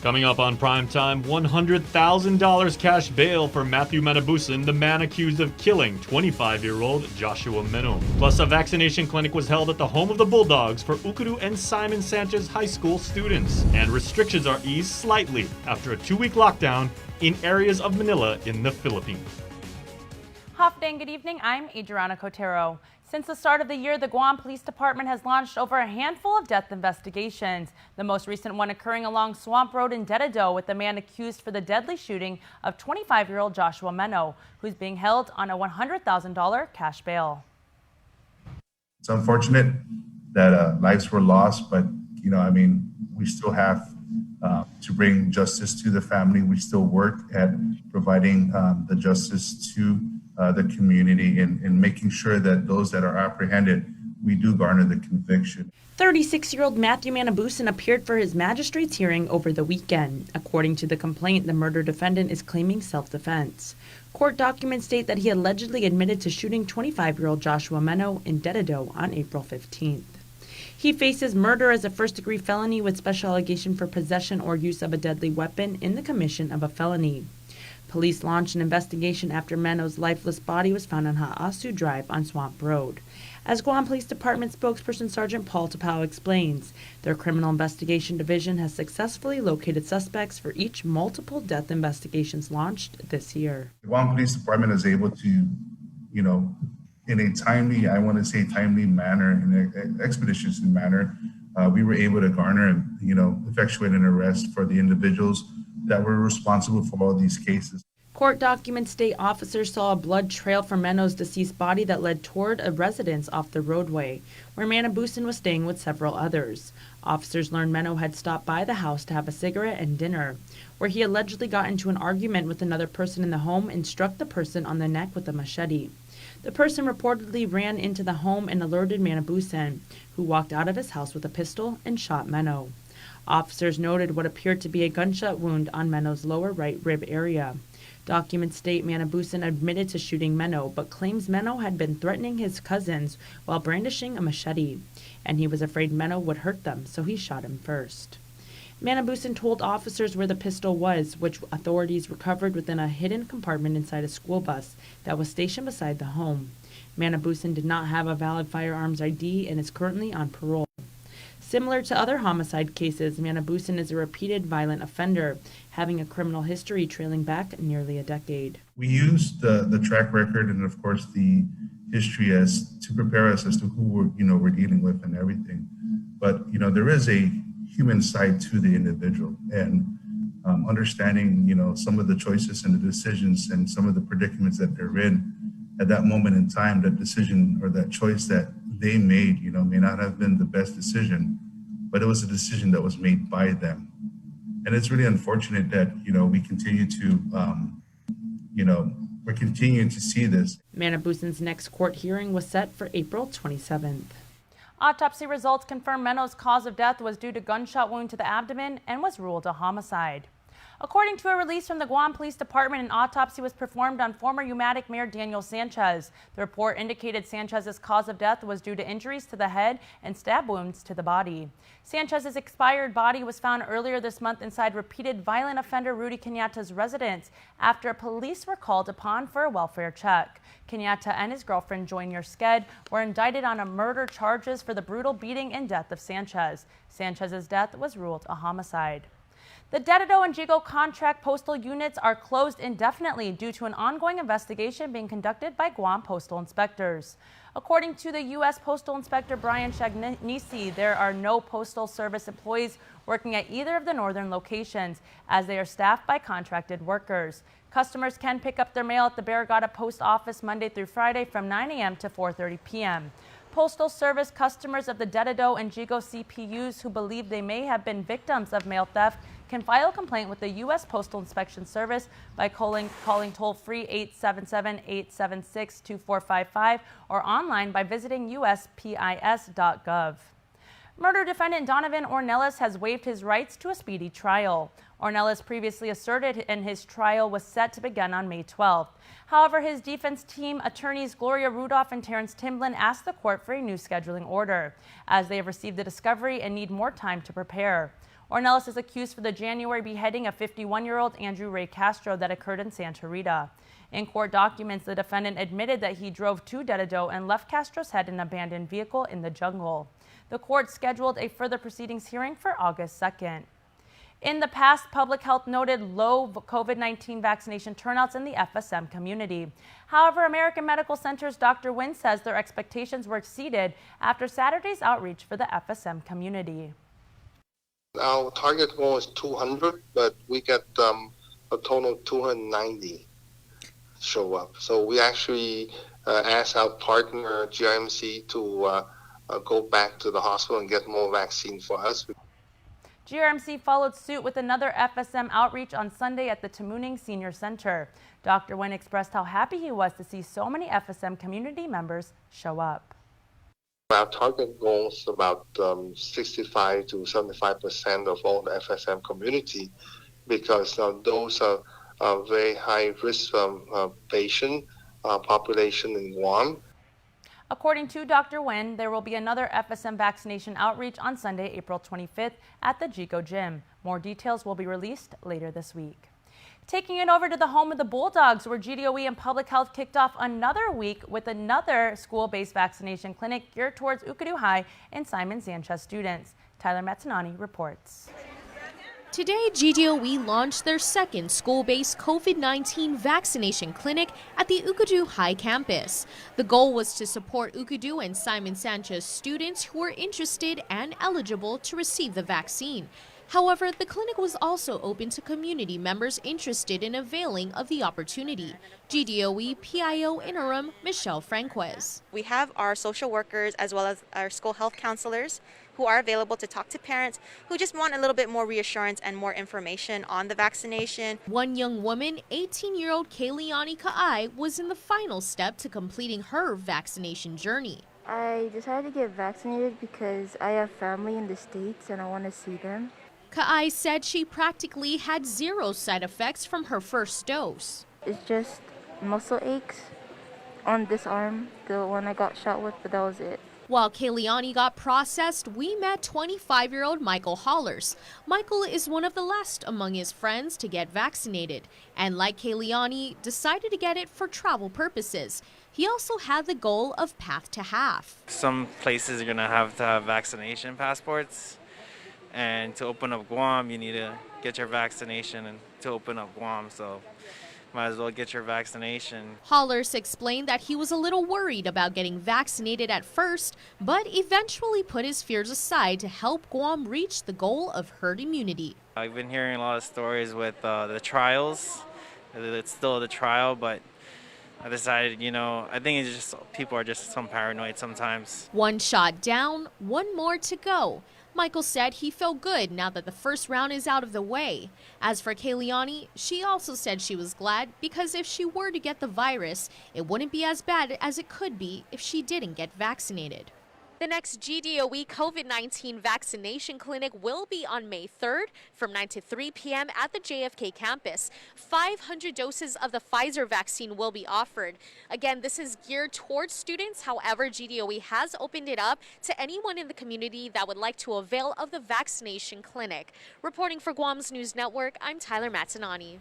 Coming up on Primetime, $100,000 cash bail for Matthew Manabusan, the man accused of killing 25-year-old Joshua Meno. Plus, a vaccination clinic was held at the home of the Bulldogs for Ukuru and Simon Sanchez high school students. And restrictions are eased slightly after a 2-week lockdown in areas of Manila in the Philippines. Half day and good evening. I'm Adriana Cotero. Since the start of the year, the Guam Police Department has launched over a handful of death investigations. The most recent one occurring along Swamp Road in Dededo with the man accused for the deadly shooting of 25-year-old Joshua Meno, who's being held on a $100,000 cash bail. It's unfortunate that lives were lost, but we still have to bring justice to the family. We still work at providing the justice to the community and making sure that those that are apprehended, we do garner the conviction. 36-year-old Matthew Manabusan appeared for his magistrate's hearing over the weekend. According to the complaint, the murder defendant is claiming self-defense. Court documents state that he allegedly admitted to shooting 25-year-old Joshua Meno in Dededo on April 15th. He faces murder as a first-degree felony with special allegation for possession or use of a deadly weapon in the commission of a felony. Police launched an investigation after Meno's lifeless body was found on Ha'asu Drive on Swamp Road. As Guam Police Department spokesperson Sergeant Paul Tapao explains, their Criminal Investigation Division has successfully located suspects for each multiple death investigations launched this year. The Guam Police Department is able to, in a timely, timely manner, in an expeditious manner, we were able to garner and, effectuate an arrest for the individuals that were responsible for all these cases. Court documents state officers saw a blood trail from Meno's deceased body that led toward a residence off the roadway, where Manabusan was staying with several others. Officers learned Meno had stopped by the house to have a cigarette and dinner, where he allegedly got into an argument with another person in the home and struck the person on the neck with a machete. The person reportedly ran into the home and alerted Manabusan, who walked out of his house with a pistol and shot Meno. Officers noted what appeared to be a gunshot wound on Meno's lower right rib area. Documents state Manabusan admitted to shooting Meno, but claims Meno had been threatening his cousins while brandishing a machete, and he was afraid Meno would hurt them, so he shot him first. Manabusan told officers where the pistol was, which authorities recovered within a hidden compartment inside a school bus that was stationed beside the home. Manabusan did not have a valid firearms ID and is currently on parole. Similar to other homicide cases, Manabusan is a repeated violent offender, having a criminal history trailing back nearly a decade. We used the track record and, of course, the history as to prepare us as to who we're dealing with and everything. But there is a human side to the individual, and understanding some of the choices and the decisions and some of the predicaments that they're in at that moment in time. That decision or that choice that they made, may not have been the best decision, but it was a decision that was made by them. And it's really unfortunate that, we continue to, we're continuing to see this. Manabusan's next court hearing was set for April 27th. Autopsy results confirm Meno's cause of death was due to gunshot wound to the abdomen and was ruled a homicide. According to a release from the Guam Police Department, an autopsy was performed on former UMATIC Mayor Daniel Sanchez. The report indicated Sanchez's cause of death was due to injuries to the head and stab wounds to the body. Sanchez's expired body was found earlier this month inside repeated violent offender Rudy Cañata's residence after police were called upon for a welfare check. Cañata and his girlfriend, Joyner Sked, were indicted on murder charges for the brutal beating and death of Sanchez. Sanchez's death was ruled a homicide. The Dededo and Jigo contract postal units are closed indefinitely due to an ongoing investigation being conducted by Guam postal inspectors. According to the U.S. Postal Inspector Brian Shagnisi, there are no Postal Service employees working at either of the northern locations, as they are staffed by contracted workers. Customers can pick up their mail at the Barragata Post Office Monday through Friday from 9 a.m. to 4:30 p.m. Postal Service customers of the Dededo and Jigo CPUs who believe they may have been victims of mail theft can file a complaint with the U.S. Postal Inspection Service by calling toll-free 877-876-2455 or online by visiting uspis.gov. Murder defendant Donovan Ornelas has waived his rights to a speedy trial. Ornelas previously asserted and his trial was set to begin on May 12th. However, his defense team attorneys Gloria Rudolph and Terrence Timblin asked the court for a new scheduling order, as they have received the discovery and need more time to prepare. Ornelas is accused for the January beheading of 51-year-old Andrew Ray Castro that occurred in Santa Rita. In court documents, the defendant admitted that he drove to Dededo and left Castro's head in an abandoned vehicle in the jungle. The court scheduled a further proceedings hearing for August 2nd. In the past, public health noted low COVID-19 vaccination turnouts in the FSM community. However, American Medical Center's Dr. Nguyen says their expectations were exceeded after Saturday's outreach for the FSM community. Our target goal is 200, but we get a total of 290 show up. So we actually asked our partner GRMC to go back to the hospital and get more vaccine for us. GRMC followed suit with another FSM outreach on Sunday at the Tamuning Senior Center. Dr. Nguyen expressed how happy he was to see so many FSM community members show up. Our target goal is about 65 to 75% of all the FSM community, because those are very high risk patient population in Guam. According to Dr. Nguyen, there will be another FSM vaccination outreach on Sunday, April 25th at the Jico Gym. More details will be released later this week. Taking it over to the home of the Bulldogs, where GDOE and Public Health kicked off another week with another school-based vaccination clinic geared towards Ukadu High and Simon Sanchez students. Tyler Matsanani reports. Today, GDOE launched their second school-based COVID-19 vaccination clinic at the Ukadu High campus. The goal was to support Ukadu and Simon Sanchez students who were interested and eligible to receive the vaccine. However, the clinic was also open to community members interested in availing of the opportunity. GDOE PIO Interim Michelle Franquez. We have our social workers as well as our school health counselors who are available to talk to parents who just want a little bit more reassurance and more information on the vaccination. One young woman, 18-year-old Kayleani Ka'ai, was in the final step to completing her vaccination journey. I decided to get vaccinated because I have family in the States and I want to see them. Ka'ai said she practically had zero side effects from her first dose. It's just muscle aches on this arm, the one I got shot with, but that was it. While Kayleani got processed, we met 25-year-old Michael Hollers. Michael is one of the last among his friends to get vaccinated, and like Kayleani, decided to get it for travel purposes. He also had the goal of Path to Half. Some places are going to have vaccination passports, and to open up Guam, you need to get your vaccination and to open up Guam, so might as well get your vaccination. Hollers explained that he was a little worried about getting vaccinated at first, but eventually put his fears aside to help Guam reach the goal of herd immunity. I've been hearing a lot of stories with the trials. It's still the trial, but I decided, I think it's just people are just some paranoid sometimes. One shot down, one more to go. Michael said he felt good now that the first round is out of the way. As for Kayleani, she also said she was glad because if she were to get the virus, it wouldn't be as bad as it could be if she didn't get vaccinated. The next GDOE COVID-19 vaccination clinic will be on May 3rd from 9 to 3 p.m. at the JFK campus. 500 doses of the Pfizer vaccine will be offered. Again, this is geared towards students. However, GDOE has opened it up to anyone in the community that would like to avail of the vaccination clinic. Reporting for Guam's News Network, I'm Tyler Matsanani.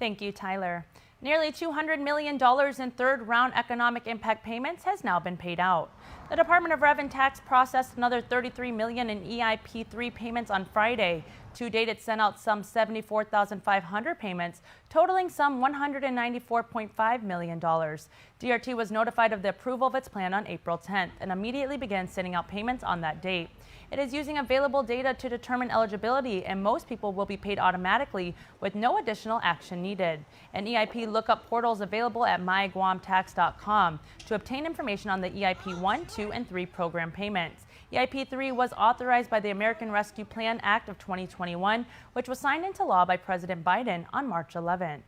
Thank you, Tyler. Nearly $200 million in third-round economic impact payments has now been paid out. The Department of Rev and Tax processed another $33 million in EIP-3 payments on Friday. To date, it sent out some 74,500 payments, totaling some $194.5 million. DRT was notified of the approval of its plan on April 10th and immediately began sending out payments on that date. It is using available data to determine eligibility, and most people will be paid automatically with no additional action needed. An EIP lookup portal is available at myguamtax.com to obtain information on the EIP 1, 2, and 3 program payments. EIP 3 was authorized by the American Rescue Plan Act of 2021, which was signed into law by President Biden on March 11th.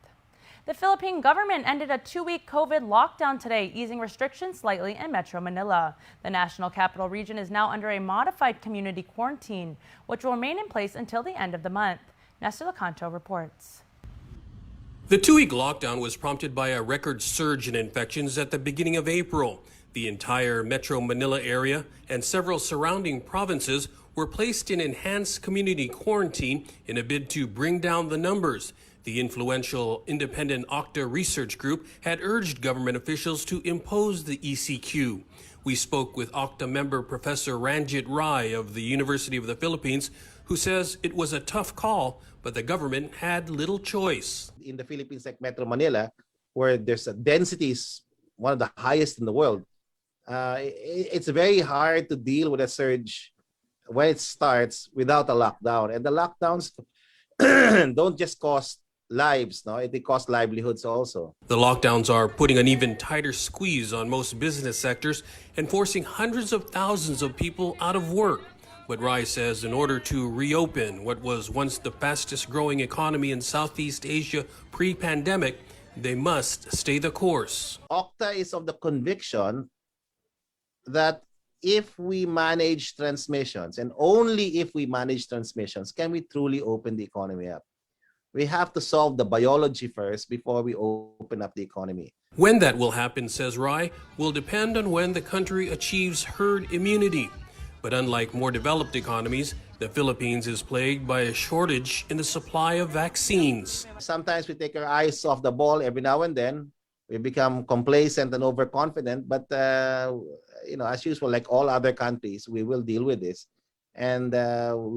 The Philippine government ended a 2-week COVID lockdown today, easing restrictions slightly in Metro Manila. The National Capital Region is now under a modified community quarantine, which will remain in place until the end of the month. Nestor Lacanto reports. The 2-week lockdown was prompted by a record surge in infections at the beginning of April. The entire Metro Manila area and several surrounding provinces were placed in enhanced community quarantine in a bid to bring down the numbers. The influential independent OCTA research group had urged government officials to impose the ECQ. We spoke with OCTA member Professor Ranjit Rai of the University of the Philippines, who says it was a tough call, but the government had little choice. In the Philippines, like Metro Manila, where there's a density is one of the highest in the world, it's very hard to deal with a surge when it starts without a lockdown. And the lockdowns don't just cost lives, no, it costs livelihoods also. The lockdowns are putting an even tighter squeeze on most business sectors and forcing hundreds of thousands of people out of work. But Rai says in order to reopen what was once the fastest growing economy in Southeast Asia pre-pandemic, they must stay the course. OCTA is of the conviction that if we manage transmissions, and only if we manage transmissions, can we truly open the economy up. We have to solve the biology first before we open up the economy. When that will happen, says Rai, will depend on when the country achieves herd immunity. But unlike more developed economies, the Philippines is plagued by a shortage in the supply of vaccines. Sometimes we take our eyes off the ball every now and then. We become complacent and overconfident, but as usual, like all other countries, we will deal with this, and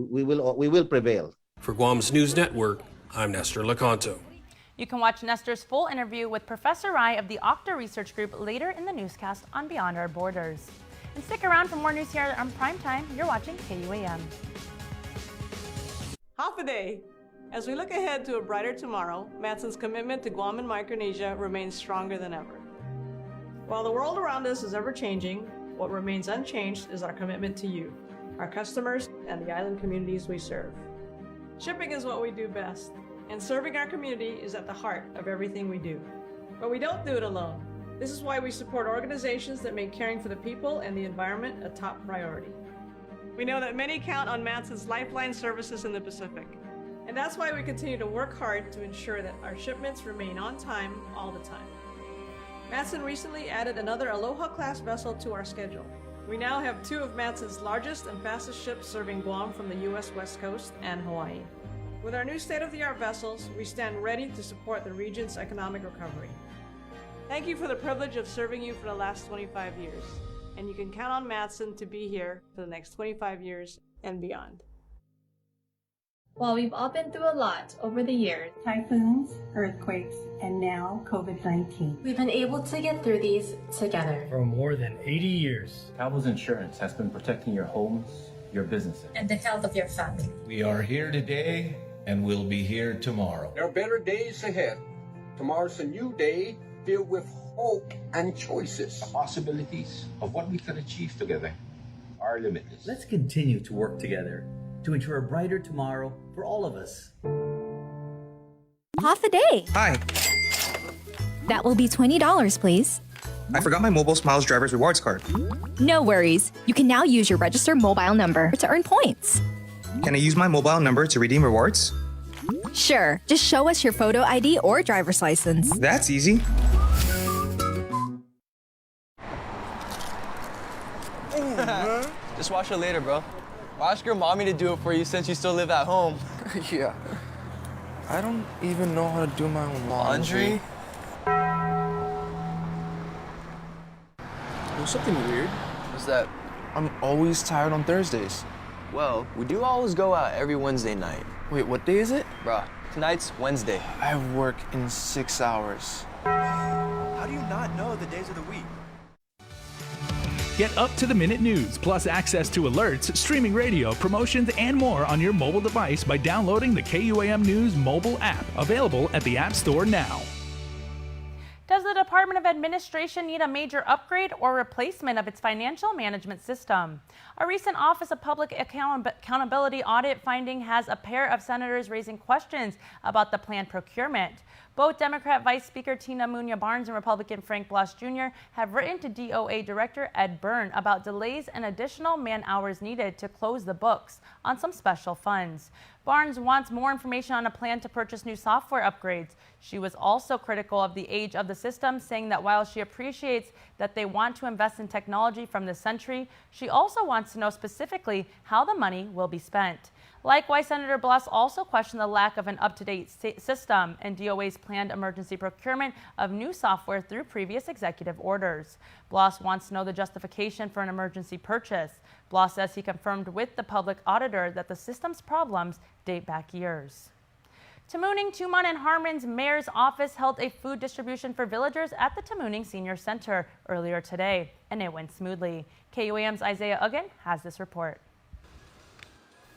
we will prevail. For Guam's News Network, I'm Nestor Lecanto. You can watch Nestor's full interview with Professor Rai of the OCTA Research Group later in the newscast on Beyond Our Borders. And stick around for more news here on Primetime. You're watching KUAM. Half a day. As we look ahead to a brighter tomorrow, Matson's commitment to Guam and Micronesia remains stronger than ever. While the world around us is ever-changing, what remains unchanged is our commitment to you, our customers, and the island communities we serve. Shipping is what we do best, and serving our community is at the heart of everything we do. But we don't do it alone. This is why we support organizations that make caring for the people and the environment a top priority. We know that many count on Matson's lifeline services in the Pacific, and that's why we continue to work hard to ensure that our shipments remain on time all the time. Matson recently added another Aloha-class vessel to our schedule. We now have two of Matson's largest and fastest ships serving Guam from the U.S. West Coast and Hawaii. With our new state-of-the-art vessels, we stand ready to support the region's economic recovery. Thank you for the privilege of serving you for the last 25 years, and you can count on Matson to be here for the next 25 years and beyond. While we've all been through a lot over the years, typhoons, earthquakes, and now COVID-19, we've been able to get through these together. For more than 80 years, Caval's Insurance has been protecting your homes, your businesses, and the health of your family. We are here today and we'll be here tomorrow. There are better days ahead. Tomorrow's a new day filled with hope and choices. The possibilities of what we can achieve together are limitless. Let's continue to work together to ensure a brighter tomorrow for all of us. Half a day. Hi. That will be $20, please. I forgot my Mobile Smiles Driver's Rewards card. No worries. You can now use your registered mobile number to earn points. Can I use my mobile number to redeem rewards? Sure. Just show us your photo ID or driver's license. That's easy. Just wash it later, bro. Ask your mommy to do it for you since you still live at home. Yeah. I don't even know how to do my own laundry. There's something weird. What's that? I'm always tired on Thursdays. Well, we do always go out every Wednesday night. Wait, what day is it? Bruh, tonight's Wednesday. I have work in 6 hours. How do you not know the days of the week? Get up-to-the-minute news, plus access to alerts, streaming radio, promotions, and more on your mobile device by downloading the KUAM News mobile app, available at the App Store now. Does the Department of Administration need a major upgrade or replacement of its financial management system? A recent Office of Public Accountability audit finding has a pair of senators raising questions about the planned procurement. Both Democrat Vice Speaker Tina Muñoz-Barnes and Republican Frank Blas Jr. have written to DOA Director Ed Byrne about delays and additional man hours needed to close the books on some special funds. Barnes wants more information on a plan to purchase new software upgrades. She was also critical of the age of the system, saying that while she appreciates that they want to invest in technology from this century, she also wants to know specifically how the money will be spent. Likewise, Senator Blas also questioned the lack of an up-to-date system and DOA's planned emergency procurement of new software through previous executive orders. Blas wants to know the justification for an emergency purchase. Blas says he confirmed with the public auditor that the system's problems date back years. Tamuning, Tumon, and Harmon's mayor's office held a food distribution for villagers at the Tamuning Senior Center earlier today, and it went smoothly. KUAM's Isaiah Uggan has this report.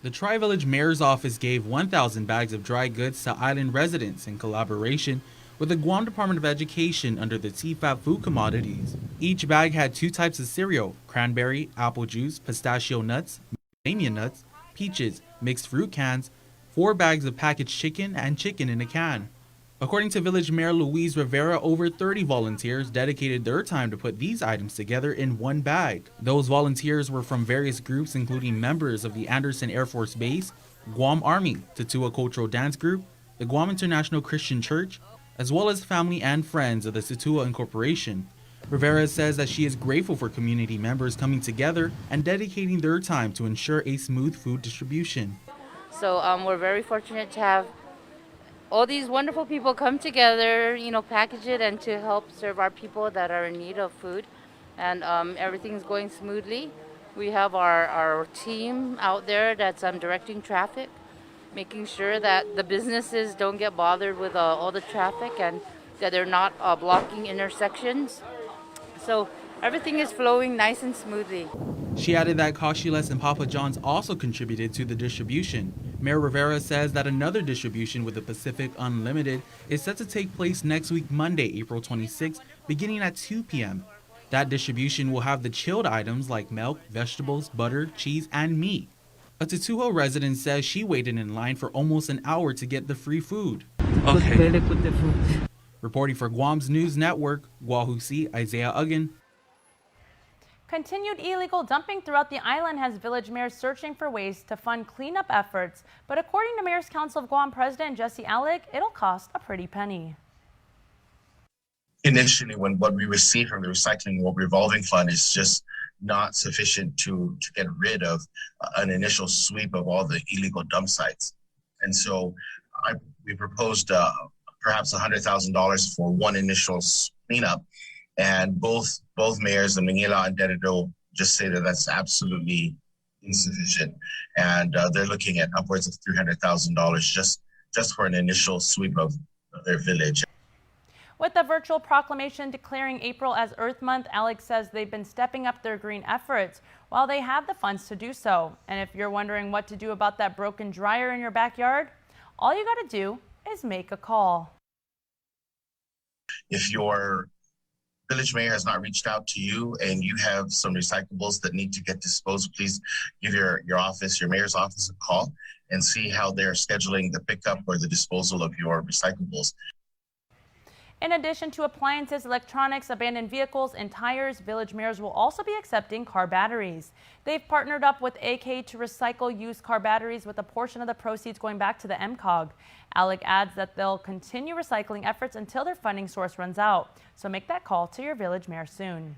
The Tri-Village Mayor's Office gave 1,000 bags of dry goods to island residents in collaboration with the Guam Department of Education under the TFAP food commodities. Each bag had 2 types of cereal: cranberry, apple juice, pistachio nuts, macadamia nuts, peaches, mixed fruit cans, 4 bags of packaged chicken, and chicken in a can. According to Village Mayor Luis Rivera, over 30 volunteers dedicated their time to put these items together in one bag. Those volunteers were from various groups, including members of the Anderson Air Force Base, Guam Army, Tatua Cultural Dance Group, the Guam International Christian Church, as well as family and friends of the Tatua Incorporation. Rivera says that she is grateful for community members coming together and dedicating their time to ensure a smooth food distribution. So we're very fortunate to have all these wonderful people come together, package it and to help serve our people that are in need of food. And everything's going smoothly. We have our team out there that's directing traffic, making sure that the businesses don't get bothered with all the traffic and that they're not blocking intersections. So everything is flowing nice and smoothly. She added that Kashiles and Papa John's also contributed to the distribution. Mayor Rivera says that another distribution with the Pacific Unlimited is set to take place next week, Monday, April 26th, beginning at 2 p.m. That distribution will have the chilled items like milk, vegetables, butter, cheese, and meat. A Tatuho resident says she waited in line for almost an hour to get the free food. Okay. Reporting for Guam's News Network, Guahusi, Isaiah Uggan. Continued illegal dumping throughout the island has village mayors searching for ways to fund cleanup efforts. But according to Mayor's Council of Guam President Jesse Alec, it'll cost a pretty penny. Initially, when what we receive from the recycling revolving fund is just not sufficient to get rid of an initial sweep of all the illegal dump sites. And so we proposed perhaps $100,000 for one initial cleanup. And both mayors, the Manila and Dededo, just say that that's absolutely insufficient. And they're looking at upwards of $300,000 just for an initial sweep of their village. With the virtual proclamation declaring April as Earth Month, Alex says they've been stepping up their green efforts while they have the funds to do so. And if you're wondering what to do about that broken dryer in your backyard, all you got to do is make a call. If your village mayor has not reached out to you and you have some recyclables that need to get disposed, please give your office, your mayor's office, a call and see how they're scheduling the pickup or the disposal of your recyclables. In addition to appliances, electronics, abandoned vehicles, and tires, village mayors will also be accepting car batteries. They've partnered up with AK to recycle used car batteries, with a portion of the proceeds going back to the MCOG. Alec adds that they'll continue recycling efforts until their funding source runs out. So make that call to your village mayor soon.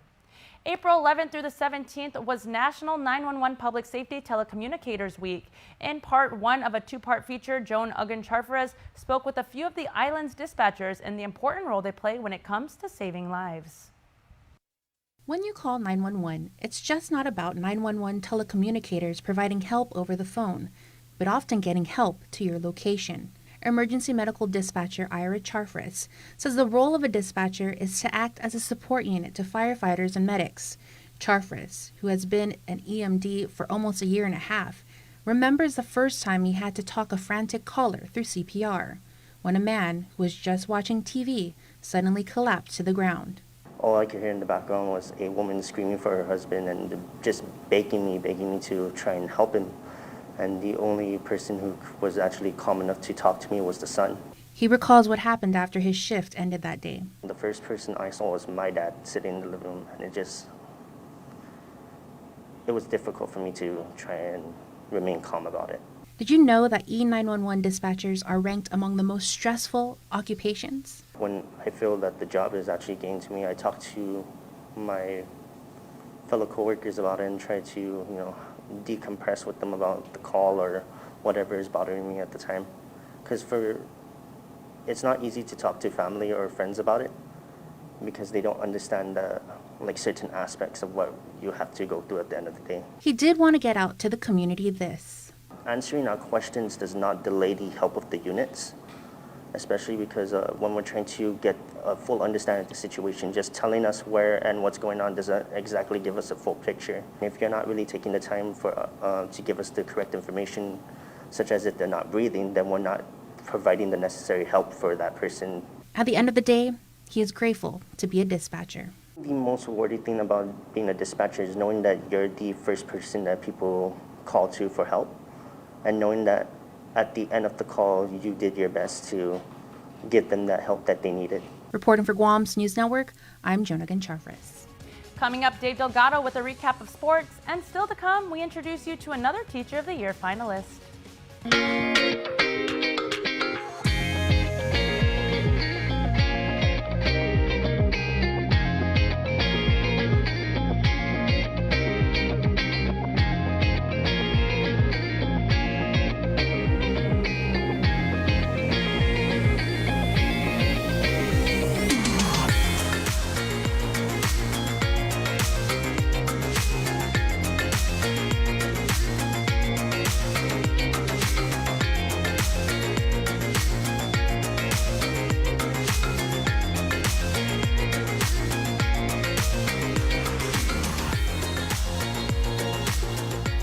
April 11th through the 17th was National 911 Public Safety Telecommunicators Week. In part one of a 2-part feature, Joan Uggan-Charfares spoke with a few of the island's dispatchers and the important role they play when it comes to saving lives. When you call 911, it's just not about 911 telecommunicators providing help over the phone, but often getting help to your location. Emergency medical dispatcher Ira Charfares says the role of a dispatcher is to act as a support unit to firefighters and medics. Charfares, who has been an EMD for almost a year and a half, remembers the first time he had to talk a frantic caller through CPR, when a man who was just watching TV suddenly collapsed to the ground. All I could hear in the background was a woman screaming for her husband and just begging me to try and help him. And the only person who was actually calm enough to talk to me was the son. He recalls what happened after his shift ended that day. The first person I saw was my dad sitting in the living room, and it was difficult for me to try and remain calm about it. Did you know that E911 dispatchers are ranked among the most stressful occupations? When I feel that the job is actually getting to me, I talk to my fellow coworkers about it and try to, decompress with them about the call or whatever is bothering me at the time. Because it's not easy to talk to family or friends about it because they don't understand certain aspects of what you have to go through at the end of the day. He did want to get out to the community this. Answering our questions does not delay the help of the units, especially because when we're trying to get a full understanding of the situation, just telling us where and what's going on doesn't exactly give us a full picture. If you're not really taking the time to give us the correct information, such as if they're not breathing, then we're not providing the necessary help for that person. At the end of the day, he is grateful to be a dispatcher. The most rewarding thing about being a dispatcher is knowing that you're the first person that people call to for help, and knowing that at the end of the call, you did your best to give them that help that they needed. Reporting for Guam's News Network, I'm Jonah Gonçalves. Coming up, Dave Delgado with a recap of sports, and still to come, we introduce you to another Teacher of the Year finalist.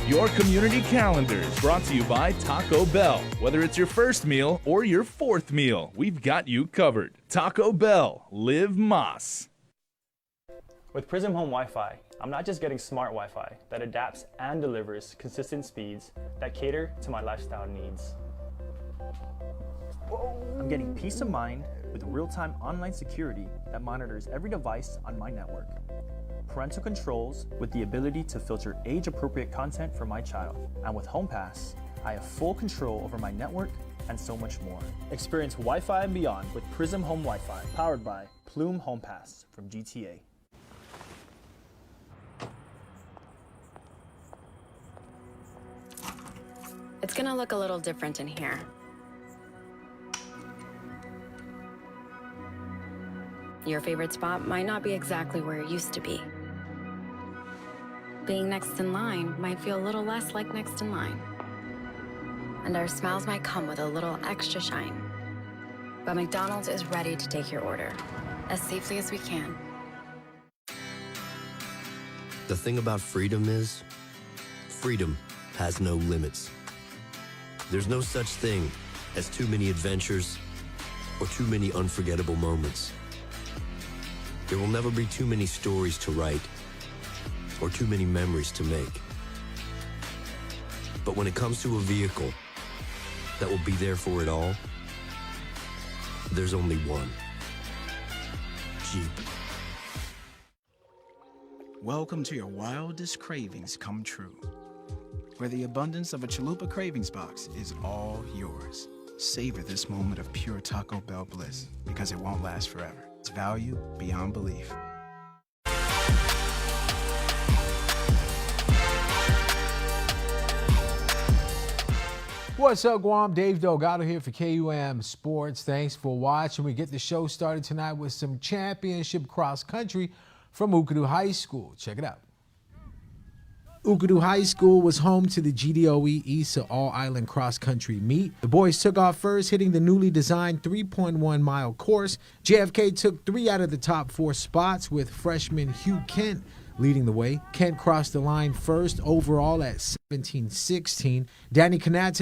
Your community calendar is brought to you by Taco Bell. Whether it's your first meal or your fourth meal, we've got you covered. Taco Bell, live Más. With Prism Home Wi-Fi, I'm not just getting smart Wi-Fi that adapts and delivers consistent speeds that cater to my lifestyle needs. I'm getting peace of mind with real-time online security that monitors every device on my network. Parental controls with the ability to filter age-appropriate content for my child. And with Home Pass, I have full control over my network and so much more. Experience Wi-Fi and beyond with Prism Home Wi-Fi, powered by Plume Home Pass from GTA. It's gonna look a little different in here. Your favorite spot might not be exactly where it used to be. Being next in line might feel a little less like next in line. And our smiles might come with a little extra shine. But McDonald's is ready to take your order as safely as we can. The thing about freedom is, freedom has no limits. There's no such thing as too many adventures or too many unforgettable moments. There will never be too many stories to write or too many memories to make. But when it comes to a vehicle that will be there for it all, there's only one. Jeep. Welcome to your wildest cravings come true, where the abundance of a Chalupa Cravings Box is all yours. Savor this moment of pure Taco Bell bliss, because it won't last forever. It's value beyond belief. What's up, Guam? Dave Delgado here for KUAM Sports. Thanks for watching. We get the show started tonight with some championship cross country from Ukadu High School. Check it out. Ukadu High School was home to the GDOE ESA All-Island Cross Country Meet. The boys took off first, hitting the newly designed 3.1-mile course. JFK took 3 out of the top 4 spots, with freshman Hugh Kent leading the way. Kent crossed the line first overall at 17:16. Danny Kanata